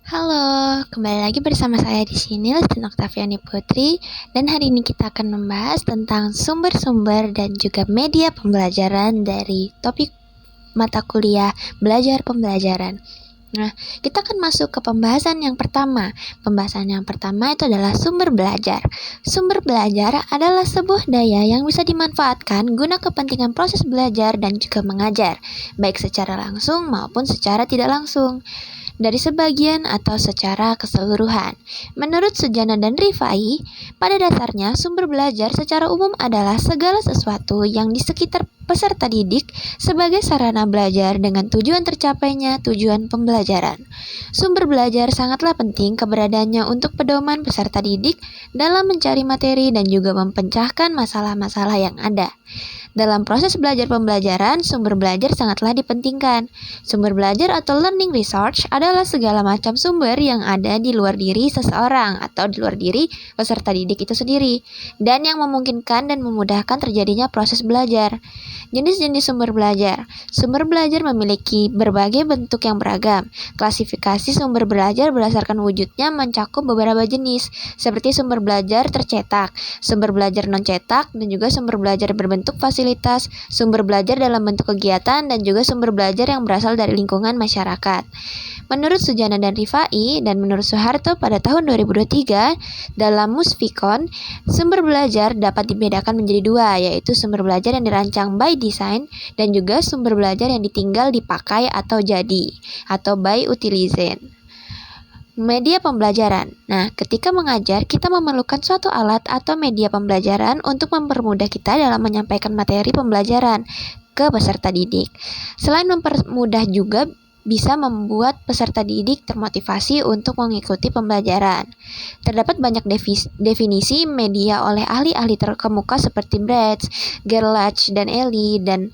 Halo, kembali lagi bersama saya di sini Lesti Oktaviani Putri, dan hari ini kita akan membahas tentang sumber-sumber dan juga media pembelajaran dari topik mata kuliah belajar pembelajaran. Nah, kita akan masuk ke pembahasan yang pertama. Pembahasan yang pertama itu adalah sumber belajar. Sumber belajar adalah sebuah daya yang bisa dimanfaatkan guna kepentingan proses belajar dan juga mengajar, baik secara langsung maupun secara tidak langsung, dari sebagian atau secara keseluruhan. Menurut Sujana dan Rifai, pada dasarnya sumber belajar secara umum adalah segala sesuatu yang di sekitar peserta didik sebagai sarana belajar dengan tujuan tercapainya tujuan pembelajaran. Sumber belajar sangatlah penting keberadaannya untuk pedoman peserta didik dalam mencari materi dan juga mempecahkan masalah-masalah yang ada. Dalam proses belajar pembelajaran, sumber belajar sangatlah dipentingkan. Sumber belajar atau learning resource adalah segala macam sumber yang ada di luar diri seseorang atau di luar diri peserta didik itu sendiri, dan yang memungkinkan dan memudahkan terjadinya proses belajar. Jenis-jenis sumber belajar. Sumber belajar memiliki berbagai bentuk yang beragam. Klasifikasi sumber belajar berdasarkan wujudnya mencakup beberapa jenis, seperti sumber belajar tercetak, sumber belajar non-cetak, dan juga sumber belajar berbentuk fasilitas, sumber belajar dalam bentuk kegiatan, dan juga sumber belajar yang berasal dari lingkungan masyarakat. Menurut Sujana dan Rifai dan menurut Soeharto pada tahun 2023, dalam Musfikon, sumber belajar dapat dibedakan menjadi dua, yaitu sumber belajar yang dirancang by design dan juga sumber belajar yang ditinggal dipakai atau jadi, atau by utilization. Media pembelajaran. Nah, ketika mengajar, kita memerlukan suatu alat atau media pembelajaran untuk mempermudah kita dalam menyampaikan materi pembelajaran ke peserta didik. Selain mempermudah juga bisa membuat peserta didik termotivasi untuk mengikuti pembelajaran. Terdapat banyak definisi media oleh ahli-ahli terkemuka seperti Bratz, Gerlach, dan Eli, dan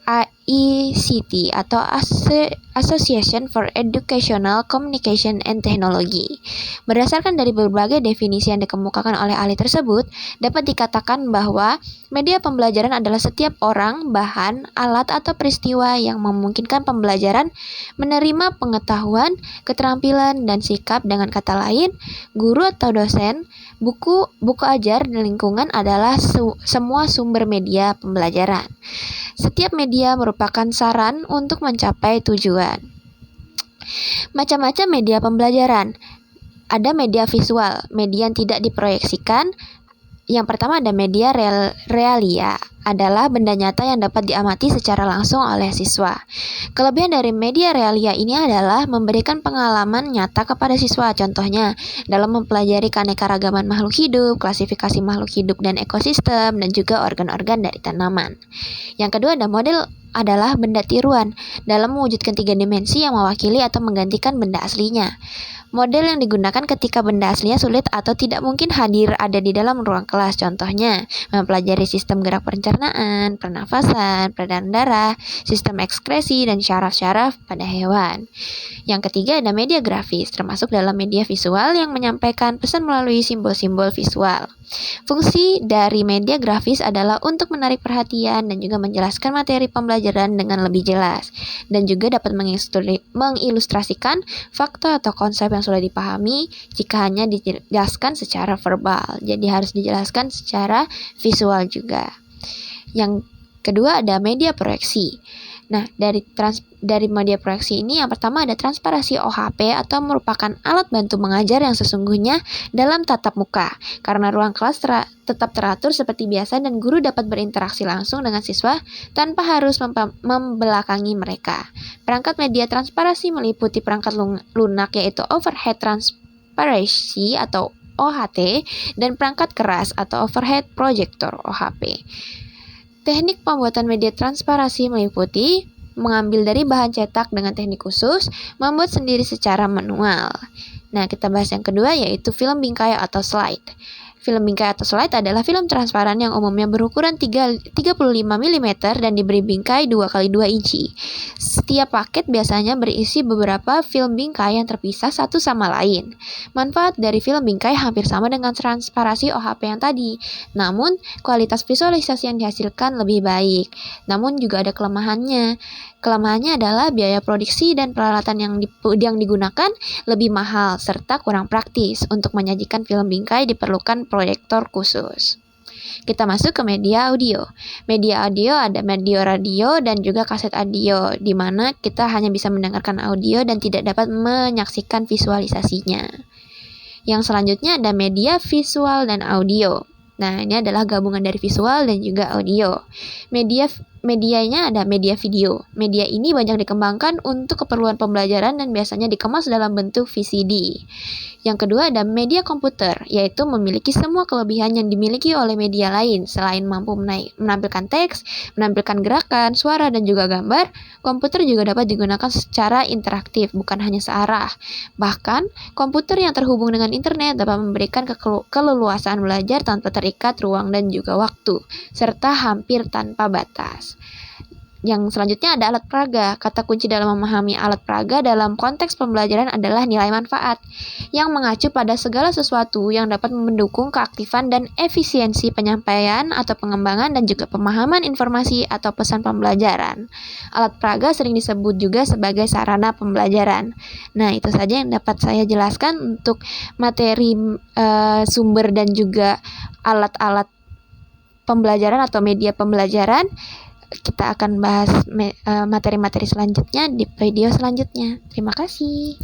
AECT atau Association for Educational Communication and Technology. Berdasarkan dari berbagai definisi yang dikemukakan oleh ahli tersebut, dapat dikatakan bahwa media pembelajaran adalah setiap orang, bahan, alat, atau peristiwa yang memungkinkan pembelajaran menerima pengetahuan, keterampilan, dan sikap. Dengan kata lain, guru atau dosen, buku ajar, dan lingkungan adalah semua sumber media pembelajaran. Setiap media merupakan saran untuk mencapai tujuan. Macam-macam media pembelajaran. Ada media visual, media yang tidak diproyeksikan. Yang pertama ada media realia, adalah benda nyata yang dapat diamati secara langsung oleh siswa. Kelebihan dari media realia ini adalah memberikan pengalaman nyata kepada siswa, contohnya dalam mempelajari keanekaragaman makhluk hidup, klasifikasi makhluk hidup dan ekosistem, dan juga organ-organ dari tanaman. Yang kedua ada model adalah benda tiruan, dalam mewujudkan 3 dimensi yang mewakili atau menggantikan benda aslinya. Model yang digunakan ketika benda aslinya sulit atau tidak mungkin hadir ada di dalam ruang kelas. Contohnya, mempelajari sistem gerak pencernaan, pernafasan, peredaran darah, sistem ekskresi, dan syaraf-syaraf pada hewan. Yang ketiga ada media grafis, termasuk dalam media visual yang menyampaikan pesan melalui simbol-simbol visual. Fungsi dari media grafis adalah untuk menarik perhatian dan juga menjelaskan materi pembelajaran dengan lebih jelas, dan juga dapat mengilustrasikan fakta atau konsep yang sudah dipahami jika hanya dijelaskan secara verbal. Jadi harus dijelaskan secara visual juga. Yang kedua ada media proyeksi. Nah, dari media proyeksi ini yang pertama ada transparansi OHP atau merupakan alat bantu mengajar yang sesungguhnya dalam tatap muka, karena ruang kelas tetap teratur seperti biasa dan guru dapat berinteraksi langsung dengan siswa tanpa harus membelakangi mereka. Perangkat media transparansi meliputi perangkat lunak yaitu overhead transparancy atau OHT dan perangkat keras atau overhead projector OHP. Teknik pembuatan media transparansi meliputi mengambil dari bahan cetak dengan teknik khusus, membuat sendiri secara manual. Nah, kita bahas yang kedua yaitu film bingkai atau slide. Film bingkai atau slide adalah film transparan yang umumnya berukuran 35 mm dan diberi bingkai 2x2 inci. Setiap paket biasanya berisi beberapa film bingkai yang terpisah satu sama lain. Manfaat dari film bingkai hampir sama dengan transparansi OHP yang tadi, namun kualitas visualisasi yang dihasilkan lebih baik. Namun juga ada kelemahannya. Kelemahannya adalah biaya produksi dan peralatan yang digunakan lebih mahal serta kurang praktis. Untuk menyajikan film bingkai diperlukan proyektor khusus. Kita masuk ke media audio. Media audio ada media radio dan juga kaset audio, di mana kita hanya bisa mendengarkan audio dan tidak dapat menyaksikan visualisasinya. Yang selanjutnya ada media visual dan audio. Nah, ini adalah gabungan dari visual dan juga audio. Medianya ada media video. Media ini banyak dikembangkan untuk keperluan pembelajaran dan biasanya dikemas dalam bentuk VCD. Yang kedua ada media komputer, yaitu memiliki semua kelebihan yang dimiliki oleh media lain. Selain mampu menampilkan teks, menampilkan gerakan, suara, dan juga gambar, komputer juga dapat digunakan secara interaktif, bukan hanya searah. Bahkan, komputer yang terhubung dengan internet dapat memberikan keleluasaan belajar tanpa terikat ruang dan juga waktu, serta hampir tanpa batas. Yang selanjutnya ada alat peraga. Kata kunci dalam memahami alat peraga dalam konteks pembelajaran adalah nilai manfaat, yang mengacu pada segala sesuatu yang dapat mendukung keaktifan dan efisiensi penyampaian atau pengembangan dan juga pemahaman informasi atau pesan pembelajaran. Alat peraga sering disebut juga sebagai sarana pembelajaran. Nah, itu saja yang dapat saya jelaskan untuk materi sumber dan juga alat-alat pembelajaran atau media pembelajaran. Kita akan bahas materi-materi selanjutnya di video selanjutnya. Terima kasih.